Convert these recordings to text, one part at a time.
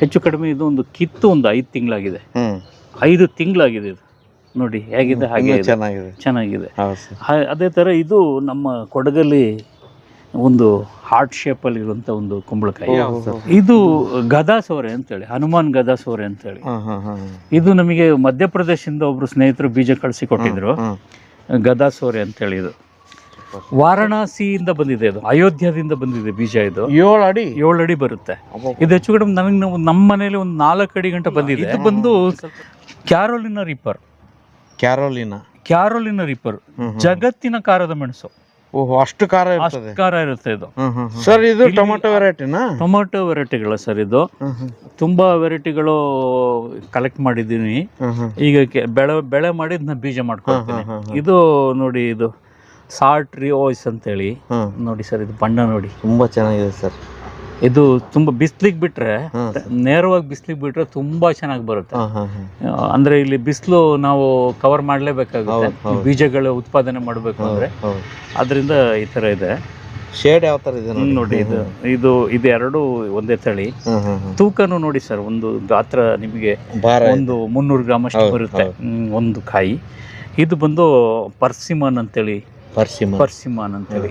ಹೆಚ್ಚು ಕಡಿಮೆ ಇದು ಒಂದು ಕಿತ್ತು ಒಂದು 5 ತಿಂಗಳಾಗಿದೆ. 5 ತಿಂಗಳಾಗಿದೆ ಇದು ನೋಡಿ ಹೇಗಿದೆ ಹಾಗೆ ಚೆನ್ನಾಗಿದೆ. ಅದೇ ಥರ ಇದು ನಮ್ಮ ಕೊಡಗಲ್ಲಿ ಒಂದು ಹಾರ್ಟ್ ಶೇಪಲ್ಲಿ ಇರುವಂಥ ಒಂದು ಕುಂಬಳಕಾಯಿ. ಇದು ಗದಾ ಸೋರೆ ಅಂತೇಳಿ, ಹನುಮಾನ್ ಗದಾ ಸೋರೆ ಅಂತೇಳಿ. ಇದು ನಮಗೆ ಮಧ್ಯಪ್ರದೇಶದಿಂದ ಒಬ್ರು ಸ್ನೇಹಿತರು ಬೀಜ ಕಳಿಸಿ ಕೊಟ್ಟಿದ್ರು. ಗದಾ ಸೋರೆ ಅಂತೇಳಿ ಇದು ವಾರಣಾಸಿಯಿಂದ ಬಂದಿದೆ, ಇದು ಅಯೋಧ್ಯದಿಂದ ಬಂದಿದೆ ಬೀಜ. ಇದು 7 ಅಡಿ ಬರುತ್ತೆ. ಇದು ಹೆಚ್ಚು ಕಡಿಮೆ ನನಗೆ ನಮ್ಮ ಮನೇಲಿ ಒಂದು 4 ಅಡಿ ಗಂಟೆ ಬಂದಿದೆ. ಇದು ಬಂದು ಕ್ಯಾರೋಲಿನಾ ರೀಪರ್, ಜಗತ್ತಿನ ಕಾರದ ಮೆಣಸು. ಅಷ್ಟು ಖಾರ ಇರುತ್ತೆ ಇದು. ಸರ್ ಇದು ಟೊಮೆಟೊ ವೆರೈಟಿಗಳ ಸರ್. ಇದು ತುಂಬಾ ವೆರೈಟಿಗಳು ಕಲೆಕ್ಟ್ ಮಾಡಿದ್ದೀನಿ. ಈಗ ಬೆಳೆ ಮಾಡಿ ಬೀಜ ಮಾಡ್ಕೊಳ್ತೀನಿ. ಇದು ನೋಡಿ, ಇದು ಸಾಲ್ಟ್ ರಿಯೋಯ್ಸ್ ಅಂತೇಳಿ ನೋಡಿ ಸರ್. ಇದು ಬಣ್ಣ ನೋಡಿ ತುಂಬಾ ಚೆನ್ನಾಗಿದೆ ಸರ್. ಇದು ತುಂಬಾ ಬಿಸ್ಲಿಗೆ ಬಿಟ್ರೆ, ನೇರವಾಗಿ ಬಿಸ್ಲಿಗೆ ಬಿಟ್ರೆ ತುಂಬಾ ಚೆನ್ನಾಗಿ ಬರುತ್ತೆ. ಅಂದ್ರೆ ಇಲ್ಲಿ ಬಿಸಿಲು ನಾವು ಕವರ್ ಮಾಡ್ಲೇಬೇಕಾಗುತ್ತೆ ಬೀಜಗಳ ಉತ್ಪಾದನೆ ಮಾಡಬೇಕು ಅಂದ್ರೆ. ಅದರಿಂದ ಈ ತರ ಇದೆ. ಶೇಡ್ ಯಾವ ತರ ಇದೆ ನೋಡಿ. ಇದು ಎರಡು ಒಂದೇ ತಳಿ. ತೂಕನು ನೋಡಿ ಸರ್, ಒಂದು ಗಾತ್ರ ನಿಮಗೆ ಒಂದು 300 ಗ್ರಾಮ್ ಅಷ್ಟು ಬರುತ್ತೆ ಒಂದು ಕಾಯಿ. ಇದು ಬಂದು ಪರ್ಸಿಮನ್ ಅಂತೇಳಿ.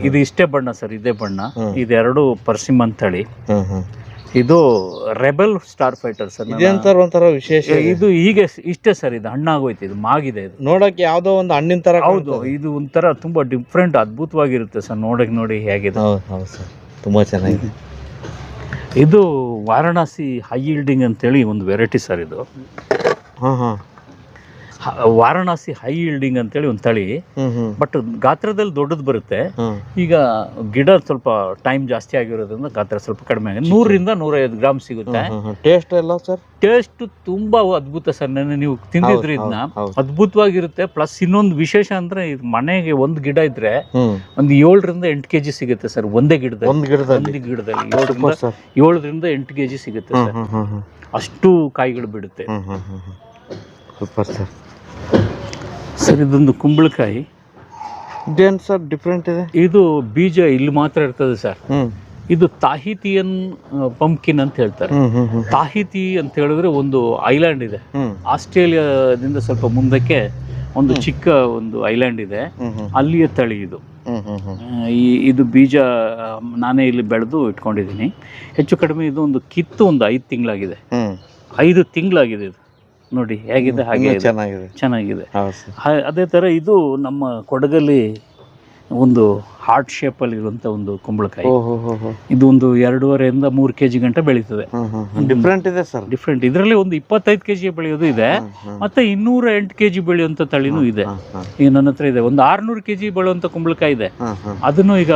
ಇದು ಇಷ್ಟೇ ಬಣ್ಣ ಸರ್, ಇದೇ ಬಣ್ಣ. ಇದೆರಡು ಪರ್ಸಿಮನ್ ತಳಿ. ಇದು ರೆಬೆಲ್ ಸ್ಟಾರ್ ಫೈಟರ್ ಸರ್. ಒಂಥರ ವಿಶೇಷ. ಇದು ಹೀಗೆ ಇಷ್ಟೇ ಸರ್. ಇದು ಹಣ್ಣಾಗೋಯ್ತು, ಇದು ಮಾಗಿದೆ. ಇದು ನೋಡಕ್ಕೆ ಯಾವ್ದೋ ಒಂದು ಹಣ್ಣಿನ ತರ. ಹೌದು, ಇದು ಒಂಥರ ತುಂಬಾ ಡಿಫ್ರೆಂಟ್, ಅದ್ಭುತವಾಗಿರುತ್ತೆ ಸರ್. ನೋಡಿ ಹೇಗಿದೆ. ತುಂಬಾ ಚೆನ್ನಾಗಿದೆ. ಇದು ವಾರಣಾಸಿ ಹೈ ಈಲ್ಡಿಂಗ್ ಅಂತೇಳಿ ಒಂದು ವೆರೈಟಿ ಸರ್. ಇದು ವಾರಣಾಸಿ ಹೈ ಈಲ್ಡಿಂಗ್ ಅಂತೇಳಿ ಒಂದು ತಳಿ. ಬಟ್ ಗಾತ್ರದಲ್ಲಿ ದೊಡ್ಡದು ಬರುತ್ತೆ. ಈಗ ಗಿಡ ಸ್ವಲ್ಪ ಟೈಮ್ ಜಾಸ್ತಿ ಆಗಿರೋದ್ರಿಂದ ಗಾತ್ರ ಸ್ವಲ್ಪ ಕಡಿಮೆ ಆಗಿದೆ. 100ರಿಂದ 150 ಗ್ರಾಮ್ ಸಿಗುತ್ತೆ. ಟೇಸ್ಟ್ ಎಲ್ಲ ಸರ್? ಟೇಸ್ಟ್ ತುಂಬಾ ಅದ್ಭುತ ಸರ್. ನೀವು ತಿಂದಿದ್ರಿ ಇದನ್ನ, ಅದ್ಭುತವಾಗಿರುತ್ತೆ. ಪ್ಲಸ್ ಇನ್ನೊಂದು ವಿಶೇಷ ಅಂದ್ರೆ, ಮನೆಗೆ ಒಂದು ಗಿಡ ಇದ್ರೆ ಒಂದು 7ರಿಂದ 8 ಕೆಜಿ ಸಿಗುತ್ತೆ ಸರ್. ಒಂದೇ ಗಿಡದಲ್ಲಿ 7ರಿಂದ 8 ಕೆಜಿ ಸಿಗುತ್ತೆ ಸರ್. ಅಷ್ಟು ಕಾಯಿಗಳು ಬಿಡುತ್ತೆ ಸರ್. ಇದೊಂದು ಕುಂಬಳಕಾಯಿ. ಇದೇನು ಸರ್ ಡಿಫ್ರೆಂಟ್ ಇದೆ? ಇದು ಬೀಜ ಇಲ್ಲಿ ಮಾತ್ರ ಇರ್ತದೆ ಸರ್. ಇದು ತಾಹಿತಿಯನ್ ಪಂಪ್ಕಿನ್ ಅಂತ ಹೇಳ್ತಾರೆ. ತಾಹಿತಿ ಅಂತ ಹೇಳಿದ್ರೆ ಒಂದು ಐಲ್ಯಾಂಡ್ ಇದೆ ಆಸ್ಟ್ರೇಲಿಯಾದಿಂದ ಸ್ವಲ್ಪ ಮುಂದಕ್ಕೆ. ಒಂದು ಚಿಕ್ಕ ಒಂದು ಐಲ್ಯಾಂಡ್ ಇದೆ, ಅಲ್ಲಿಯ ತಳಿ ಇದು. ಇದು ಬೀಜ ನಾನೇ ಇಲ್ಲಿ ಬೆಳೆದು ಇಟ್ಕೊಂಡಿದ್ದೀನಿ. ಹೆಚ್ಚು ಕಡಿಮೆ ಇದು ಒಂದು ಕಿತ್ತು ಒಂದು 5 ತಿಂಗಳಾಗಿದೆ. 5 ತಿಂಗಳಾಗಿದೆ ಇದು ನೋಡಿ ಹೇಗಿದೆ ಹಾಗೆ ಚೆನ್ನಾಗಿದೆ. ಅದೇ ಥರ ಇದು ನಮ್ಮ ಕೊಡಗಲ್ಲಿ ಒಂದು ಹಾರ್ಟ್ ಶೇಪಲ್ಲಿ ಇರುವಂಥ ಒಂದು ಕುಂಬಳಕಾಯಿ. ಇದು ಒಂದು 2.5ರಿಂದ 3 ಕೆಜಿ ಗಂಟೆ ಬೆಳೀತದೆ. ಡಿಫ್ರೆಂಟ್ ಇದೆ ಸರ್. ಡಿಫ್ರೆಂಟ್. ಇದರಲ್ಲಿ ಒಂದು 25 ಕೆಜಿ ಬೆಳೆಯೋದು ಇದೆ, ಮತ್ತೆ 208 ಕೆಜಿ ಬೆಳೆಯುವಂಥ ತಳಿನೂ ಇದೆ. ಈಗ ನನ್ನ ಹತ್ರ ಇದೆ ಒಂದು 600 ಕೆಜಿ ಬೆಳೆಯುವಂಥ ಕುಂಬಳಕಾಯಿ ಇದೆ. ಅದನ್ನು ಈಗ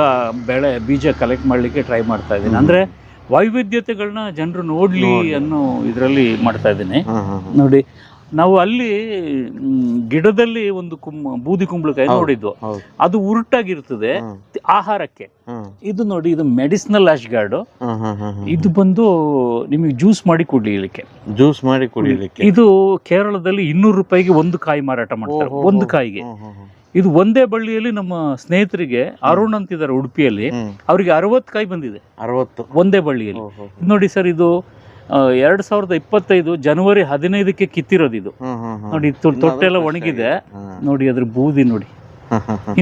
ಬೀಜ ಕಲೆಕ್ಟ್ ಮಾಡಲಿಕ್ಕೆ ಟ್ರೈ ಮಾಡ್ತಾ ಇದ್ದೀನಿ. ಅಂದ್ರೆ ವೈವಿಧ್ಯತೆಗಳನ್ನ ಜನರು ನೋಡ್ಲಿ ಅನ್ನೋ ಇದರಲ್ಲಿ ಮಾಡ್ತಾ ಇದ್ದೀನಿ. ನೋಡಿ, ನಾವು ಅಲ್ಲಿ ಗಿಡದಲ್ಲಿ ಒಂದು ಬೂದಿ ಕುಂಬಳಕಾಯಿ ನೋಡಿದ್ವು. ಅದು ಉರುಟಾಗಿರ್ತದೆ ಆಹಾರಕ್ಕೆ. ಇದು ನೋಡಿ, ಇದು ಮೆಡಿಸಿನಲ್ ಆಶ್ ಗಾರ್ಡ್. ಇದು ಬಂದು ನಿಮಗೆ ಜ್ಯೂಸ್ ಮಾಡಿ ಕುಡಿಲಿಕ್ಕೆ. ಇದು ಕೇರಳದಲ್ಲಿ 200 ರೂಪಾಯಿಗೆ ಒಂದು ಕಾಯಿ ಮಾರಾಟ ಮಾಡ್ತಾರೆ, ಒಂದು ಕಾಯಿಗೆ. ಇದು ಒಂದೇ ಬಳ್ಳಿಯಲ್ಲಿ ನಮ್ಮ ಸ್ನೇಹಿತರಿಗೆ ಅರುಣ್ ಅಂತಿದ್ದಾರೆ ಉಡುಪಿಯಲ್ಲಿ, ಅವರಿಗೆ 60 ಕಾಯಿ ಬಂದಿದೆ. 60 ಒಂದೇ ಬಳ್ಳಿಯಲ್ಲಿ. ನೋಡಿ ಸರ್, ಇದು 2025 ಜನವರಿ 15ಕ್ಕೆ ಕಿತ್ತಿರೋದು ಇದು. ನೋಡಿ, ತೊಟ್ಟೆಲ್ಲ ಒಣಗಿದೆ ನೋಡಿ, ಅದ್ರ ಬೂದಿ ನೋಡಿ,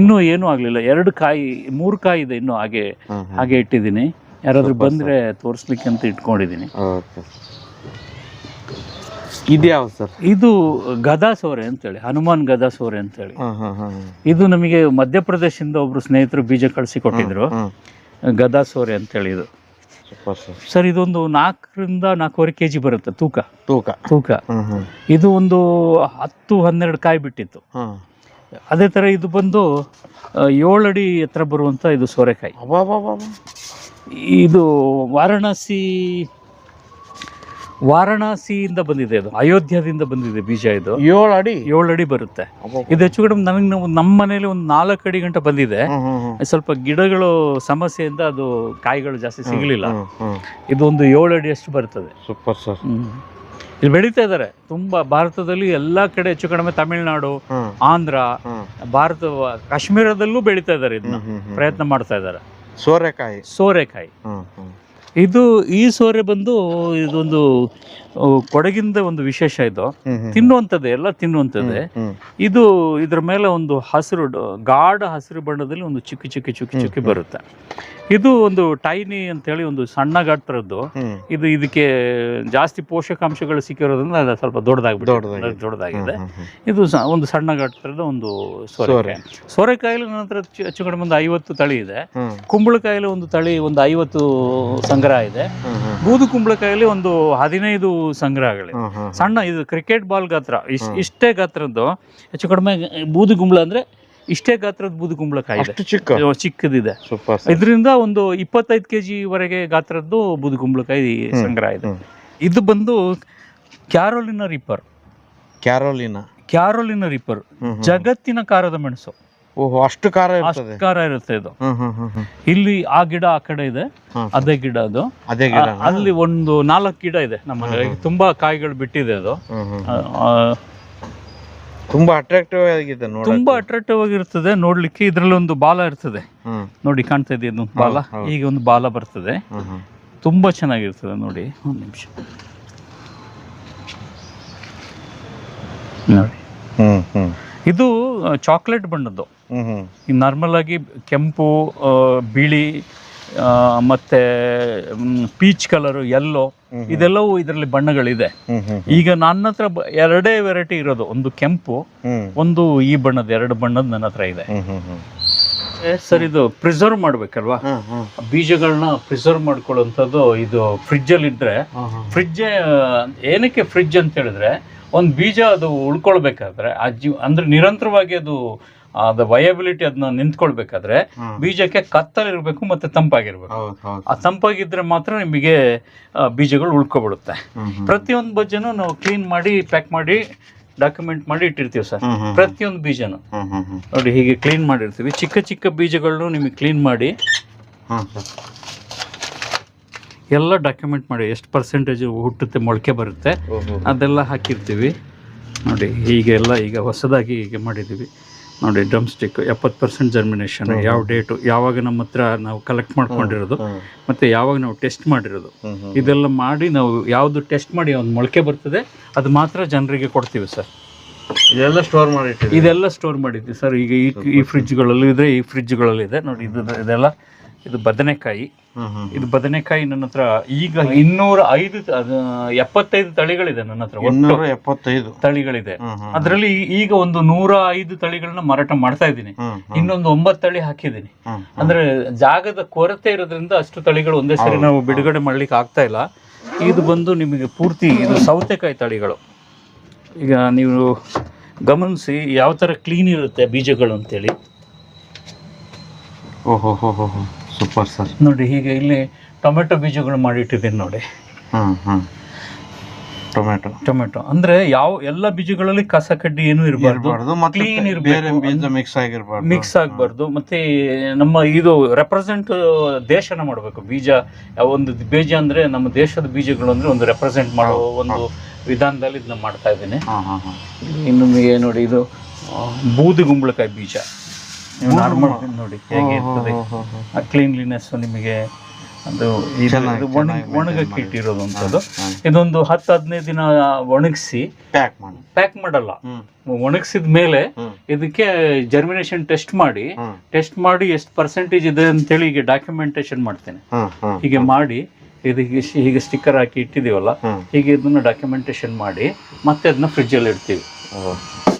ಇನ್ನೂ ಏನೂ ಆಗ್ಲಿಲ್ಲ. 2 ಕಾಯಿ 3 ಕಾಯಿ ಇದೆ ಇನ್ನೂ ಹಾಗೆ ಇಟ್ಟಿದ್ದೀನಿ. ಯಾರಾದ್ರೂ ಬಂದ್ರೆ ತೋರಿಸ್ಲಿಕ್ಕೆ ಅಂತ ಇಟ್ಕೊಂಡಿದ್ದೀನಿ. ಇದ್ಯಾವ ಸರ್? ಇದು ಗದಾ ಸೋರೆ ಅಂತೇಳಿ, ಹನುಮಾನ್ ಗದಾ ಸೋರೆ ಅಂತೇಳಿ. ಇದು ನಮಗೆ ಮಧ್ಯಪ್ರದೇಶದಿಂದ ಒಬ್ರು ಸ್ನೇಹಿತರು ಬೀಜ ಕಳಿಸಿ ಕೊಟ್ಟಿದ್ರು. ಗದಾ ಸೋರೆ ಅಂತೇಳಿ ಇದು ಸರ್. ಇದೊಂದು 4ರಿಂದ 4.5 ಕೆಜಿ ಬರುತ್ತೆ ತೂಕ. ಇದು ಒಂದು 10-12 ಕಾಯಿ ಬಿಟ್ಟಿತ್ತು. ಅದೇ ತರ ಇದು ಬಂದು 7 ಅಡಿ ಎತ್ತರ ಬರುವಂತ ಇದು ಸೋರೆಕಾಯಿ. ಇದು ವಾರಣಾಸಿಯಿಂದ ಬಂದಿದೆ, ಇದು ಅಯೋಧ್ಯದಿಂದ ಬಂದಿದೆ ಬೀಜ. ಇದು 7 ಅಡಿ ಬರುತ್ತೆ. ಇದು ಹೆಚ್ಚು ಕಡಿಮೆ ನನಗೆ ನಮ್ಮ ಮನೇಲಿ ಒಂದು 4 ಅಡಿ ಗಂಟೆ ಬಂದಿದೆ. ಸ್ವಲ್ಪ ಗಿಡಗಳು ಸಮಸ್ಯೆಯಿಂದ ಅದು ಕಾಯಿಗಳು ಜಾಸ್ತಿ ಸಿಗಲಿಲ್ಲ. ಇದು ಒಂದು 7 ಅಡಿ ಅಷ್ಟು ಬರ್ತದೆ. Super sir. ಇಲ್ಲಿ ಬೆಳೀತಾ ಇದ್ದಾರೆ ತುಂಬಾ. ಭಾರತದಲ್ಲಿ ಎಲ್ಲಾ ಕಡೆ ಹೆಚ್ಚು ಕಡಿಮೆ ತಮಿಳುನಾಡು, ಆಂಧ್ರ, ಕಾಶ್ಮೀರದಲ್ಲೂ ಬೆಳೀತಾ ಇದ್ದಾರೆ. ಇದನ್ನ ಪ್ರಯತ್ನ ಮಾಡ್ತಾ ಇದ್ದಾರೆ. ಸೋರೆಕಾಯಿ ಇದು ಈ ಸೋರೆ ಬಂದು ಇದೊಂದು ಕೊಡಗಿಂದ ಒಂದು ವಿಶೇಷ ಇದು. ತಿನ್ನುವಂಥದ್ದೇ, ಎಲ್ಲ ತಿನ್ನುವಂಥದ್ದೇ. ಇದು ಇದ್ರ ಮೇಲೆ ಒಂದು ಹಸಿರು ಗಾಢ ಹಸಿರು ಬಣ್ಣದಲ್ಲಿ ಒಂದು ಚುಕ್ಕಿ ಬರುತ್ತೆ. ಇದು ಒಂದು ಟೈನಿ ಅಂತೇಳಿ ಒಂದು ಸಣ್ಣ ಗಾತ್ರದ್ದು. ಇದು ಇದಕ್ಕೆ ಜಾಸ್ತಿ ಪೋಷಕಾಂಶಗಳು ಸಿಕ್ಕಿರೋದ್ರಿಂದ ಅದು ಸ್ವಲ್ಪ ದೊಡ್ಡದಾಗಿದೆ. ಇದು ಒಂದು ಸಣ್ಣ ಗಾತ್ರದ ಒಂದು ಸೋರೆಕಾಯಿಲೆ ನಂತರ ಹೆಚ್ಚು ಕಡಿಮೆ ಒಂದು 50 ತಳಿ ಇದೆ. ಕುಂಬಳಕಾಯಿಲೆ ಒಂದು ತಳಿ ಒಂದು 50 ಸಂಗ್ರಹ ಇದೆ. ಬೂದು ಕುಂಬಳಕಾಯಿಲೆ ಒಂದು 15 ಸಂಗ್ರಹಗಳಿವೆ. ಸಣ್ಣ ಇದು ಕ್ರಿಕೆಟ್ ಬಾಲ್ ಗಾತ್ರ, ಇಷ್ಟೇ ಗಾತ್ರದ್ದು. ಹೆಚ್ಚು ಕಡಿಮೆ ಬೂದು ಕುಂಬಳ ಅಂದ್ರೆ ಇಷ್ಟೇ ಗಾತ್ರದ ಬೂದು ಕುಂಬಳಕಾಯಿ ಇದೆ, ಚಿಕ್ಕದಿದೆ. ಇದರಿಂದ ಒಂದು 25 kg ವರೆಗೆ ಗಾತ್ರದ್ದು ಬೂದು ಕುಂಬಳಕಾಯಿ ಸಂಗ್ರಹ ಇದೆ. ಇದು ಬಂದು ಕ್ಯಾರೋಲಿನಾ ರೀಪರ್, ಜಗತ್ತಿನ ಕಾರದ ಮೆಣಸು. ಅಷ್ಟು ಖಾರ ಇರುತ್ತೆ ಇದು. ಇಲ್ಲಿ ಆ ಗಿಡ ಆ ಕಡೆ ಇದೆ, ಅದೇ ಗಿಡ ಅದು. ಅಲ್ಲಿ ಒಂದು 4 ಗಿಡ ಇದೆ ನಮ್ಮ, ತುಂಬಾ ಕಾಯಿಗಳು ಬಿಟ್ಟಿದೆ ಅದು. ತುಂಬಾ ಅಟ್ರಾಕ್ಟಿವ್ ಆಗಿದೆ, ತುಂಬಾ ಅಟ್ರಾಕ್ಟಿವ್ ಆಗಿರ್ತದೆ ನೋಡ್ಲಿಕ್ಕೆ. ಇದ್ರಲ್ಲಿ ಒಂದು ಬಾಲ ಇರ್ತದೆ ನೋಡಿ, ಕಾಣ್ತಾ ಇದೆ ಒಂದು ಬಾಲ. ಈಗ ಒಂದು ಬಾಲ ಬರ್ತದೆ, ತುಂಬಾ ಚೆನ್ನಾಗಿರ್ತದೆ ನೋಡಿ. ಒಂದು ನಿಮಿಷ ನೋಡಿ. ಇದು ಚಾಕ್ಲೇಟ್ ಬಣ್ಣದ್ದು. ನಾರ್ಮಲ್ ಆಗಿ ಕೆಂಪು, ಬಿಳಿ, ಮತ್ತೆ ಪೀಚ್ ಕಲರ್, ಯೆಲ್ಲೋ, ಇದೆಲ್ಲವೂ ಇದರಲ್ಲಿ ಬಣ್ಣಗಳಿದೆ. ಈಗ ನನ್ನ ಹತ್ರ 2 ವೆರೈಟಿ ಇರೋದು, ಒಂದು ಕೆಂಪು, ಒಂದು ಈ ಬಣ್ಣದ, 2 ಬಣ್ಣದ ನನ್ನ ಹತ್ರ ಇದೆ. ಸರ್ ಇದು ಪ್ರಿಸರ್ವ್ ಮಾಡ್ಬೇಕಲ್ವಾ, ಬೀಜಗಳನ್ನ ಪ್ರಿಸರ್ವ್ ಮಾಡ್ಕೊಳ್ಳುವಂಥದ್ದು. ಇದು ಫ್ರಿಡ್ಜ್ ಅಲ್ಲಿ ಇದ್ರೆ, ಫ್ರಿಡ್ಜ್ ಏನಕ್ಕೆ ಫ್ರಿಡ್ಜ್ ಅಂತ ಹೇಳಿದ್ರೆ, ಒಂದು ಬೀಜ ಅದು ಉಳ್ಕೊಳ್ಬೇಕಾದ್ರೆ ಅಂದ್ರೆ ನಿರಂತರವಾಗಿ ಅದು ವಯಬಿಲಿಟಿ ಅದನ್ನ ನಿಂತ್ಕೊಳ್ಬೇಕಾದ್ರೆ ಬೀಜಕ್ಕೆ ಕತ್ತಲಿರ್ಬೇಕು ಮತ್ತೆ ತಂಪಾಗಿರ್ಬೇಕು. ಆ ತಂಪಾಗಿದ್ರೆ ಮಾತ್ರ ನಿಮಗೆ ಬೀಜಗಳು ಉಳ್ಕೊಬಿಡುತ್ತೆ. ಪ್ರತಿಯೊಂದು ಬೀಜನು ನಾವು ಕ್ಲೀನ್ ಮಾಡಿ ಪ್ಯಾಕ್ ಮಾಡಿ ಡಾಕ್ಯುಮೆಂಟ್ ಮಾಡಿ ಇಟ್ಟಿರ್ತೀವಿ ಸರ್. ಪ್ರತಿಯೊಂದು ಬೀಜನು ನೋಡಿ ಹೀಗೆ ಕ್ಲೀನ್ ಮಾಡಿರ್ತೀವಿ. ಚಿಕ್ಕ ಚಿಕ್ಕ ಬೀಜಗಳನ್ನು ನಿಮಗೆ ಕ್ಲೀನ್ ಮಾಡಿ ಎಲ್ಲ ಡಾಕ್ಯುಮೆಂಟ್ ಮಾಡಿ, ಎಷ್ಟು ಪರ್ಸೆಂಟೇಜ್ ಹುಟ್ಟುತ್ತೆ, ಮೊಳಕೆ ಬರುತ್ತೆ, ಅದೆಲ್ಲ ಹಾಕಿರ್ತೀವಿ ನೋಡಿ. ಹೀಗೆಲ್ಲ ಈಗ ಹೊಸದಾಗಿ ಹೀಗೆ ಮಾಡಿದ್ದೀವಿ ನೋಡಿ. ಡ್ರಮ್ ಸ್ಟಿಕ್ 70% ಜರ್ಮಿನೇಷನ್, ಯಾವ ಡೇಟು, ಯಾವಾಗ ನಮ್ಮ ಹತ್ರ ನಾವು ಕಲೆಕ್ಟ್ ಮಾಡ್ಕೊಂಡಿರೋದು, ಮತ್ತು ಯಾವಾಗ ನಾವು ಟೆಸ್ಟ್ ಮಾಡಿರೋದು, ಇದೆಲ್ಲ ಮಾಡಿ ನಾವು ಯಾವುದು ಟೆಸ್ಟ್ ಮಾಡಿ ಒಂದು ಮೊಳಕೆ ಬರ್ತದೆ ಅದು ಮಾತ್ರ ಜನರಿಗೆ ಕೊಡ್ತೀವಿ ಸರ್. ಇದೆಲ್ಲ ಸ್ಟೋರ್ ಮಾಡಿದ್ದೀವಿ ಸರ್. ಈಗ ಈ ಫ್ರಿಡ್ಜ್ಗಳಲ್ಲೂ ಇದೆ, ಈ ಫ್ರಿಡ್ಜ್ಗಳಲ್ಲಿದೆ ನೋಡಿ. ಇದೆಲ್ಲ ಇದು ಬದನೆಕಾಯಿ. ಇದು ಬದನೆಕಾಯಿ ನನ್ನ ಹತ್ರ ಈಗ 275 ತಳಿಗಳಿದೆ ನನ್ನ ಹತ್ರ. 275 ತಳಿಗಳಿದೆ. ಅದರಲ್ಲಿ ಈಗ ಒಂದು 105 ತಳಿಗಳನ್ನ ಮಾರಾಟ ಮಾಡ್ತಾ ಇದ್ದೀನಿ. ಇನ್ನೊಂದು 9 ತಳಿ ಹಾಕಿದ್ದೀನಿ. ಅಂದ್ರೆ ಜಾಗದ ಕೊರತೆ ಇರೋದ್ರಿಂದ ಅಷ್ಟು ತಳಿಗಳು ಒಂದೇ ಸರಿ ನಾವು ಬಿಡುಗಡೆ ಮಾಡ್ಲಿಕ್ಕೆ ಆಗ್ತಾ ಇಲ್ಲ. ಇದು ಬಂದು ನಿಮಗೆ ಪೂರ್ತಿ ಇದು ಸೌತೆಕಾಯಿ ತಳಿಗಳು. ಈಗ ನೀವು ಗಮನಿಸಿ ಯಾವ ತರ ಕ್ಲೀನ್ ಇರುತ್ತೆ ಬೀಜಗಳು ಅಂತೇಳಿ. ಸೂಪರ್ ಸರ್ ನೋಡಿ. ಹೀಗೆ ಇಲ್ಲಿ ಟೊಮೆಟೊ ಬೀಜಗಳು ಮಾಡಿಟ್ಟಿದ್ದೀನಿ ನೋಡಿ. ಟೊಮೆಟೊ ಅಂದ್ರೆ ಎಲ್ಲ ಬೀಜಗಳಲ್ಲಿ ಕಸ ಕಡ್ಡಿ ಏನು ಇರಬಾರ್ದು, ಕ್ಲೀನ್ ಇರಬೇಕು, ಮಿಕ್ಸ್ ಆಗಬಾರ್ದು. ಮತ್ತೆ ನಮ್ಮ ಇದು ರೆಪ್ರೆಸೆಂಟ್ ದೇಶನ ಮಾಡಬೇಕು. ಬೀಜ ಒಂದು ಬೀಜ ಅಂದ್ರೆ ನಮ್ಮ ದೇಶದ ಬೀಜಗಳು ಅಂದ್ರೆ ಒಂದು ರೆಪ್ರೆಸೆಂಟ್ ಮಾಡೋ ಒಂದು ವಿಧಾನದಲ್ಲಿ ಇದನ್ನ ಮಾಡ್ತಾ ಇದ್ದೀನಿ. ಇನ್ನು ನಿಮಗೆ ನೋಡಿ ಇದು ಬೂದು ಕುಂಬಳಕಾಯಿ ಬೀಜ. ನೀವು ನಾರ್ಮಲ್ ನೋಡಿ ಹೇಗೆ ಇರ್ತದೆ ಆ ಕ್ಲೀನ್ಲಿನೆಸ್ ನಿಮಗೆ. ಅದು ಒಣಗಕ್ಕೆ ಇಟ್ಟಿರೋದು ಅಂತದ್ದು. ಇದೊಂದು 10-15 ದಿನ ಒಣಗಿಸಿ ಪ್ಯಾಕ್ ಮಾಡಲ್ಲ. ಒಣಗಿಸಿದ ಮೇಲೆ ಇದಕ್ಕೆ ಜರ್ಮಿನೇಷನ್ ಟೆಸ್ಟ್ ಮಾಡಿ ಎಷ್ಟು ಪರ್ಸೆಂಟೇಜ್ ಇದೆ ಅಂತೇಳಿ ಈಗ ಡಾಕ್ಯುಮೆಂಟೇಶನ್ ಮಾಡ್ತೇನೆ. ಹೀಗೆ ಮಾಡಿ ಇದಕ್ಕೆ ಹೀಗೆ ಸ್ಟಿಕ್ಕರ್ ಹಾಕಿ ಇಟ್ಟಿದೀವಲ್ಲ, ಹೀಗೆ ಇದನ್ನ ಡಾಕ್ಯುಮೆಂಟೇಶನ್ ಮಾಡಿ ಮತ್ತೆ ಅದನ್ನ ಫ್ರಿಡ್ಜ್ ಅಲ್ಲಿ ಇಡ್ತೀವಿ.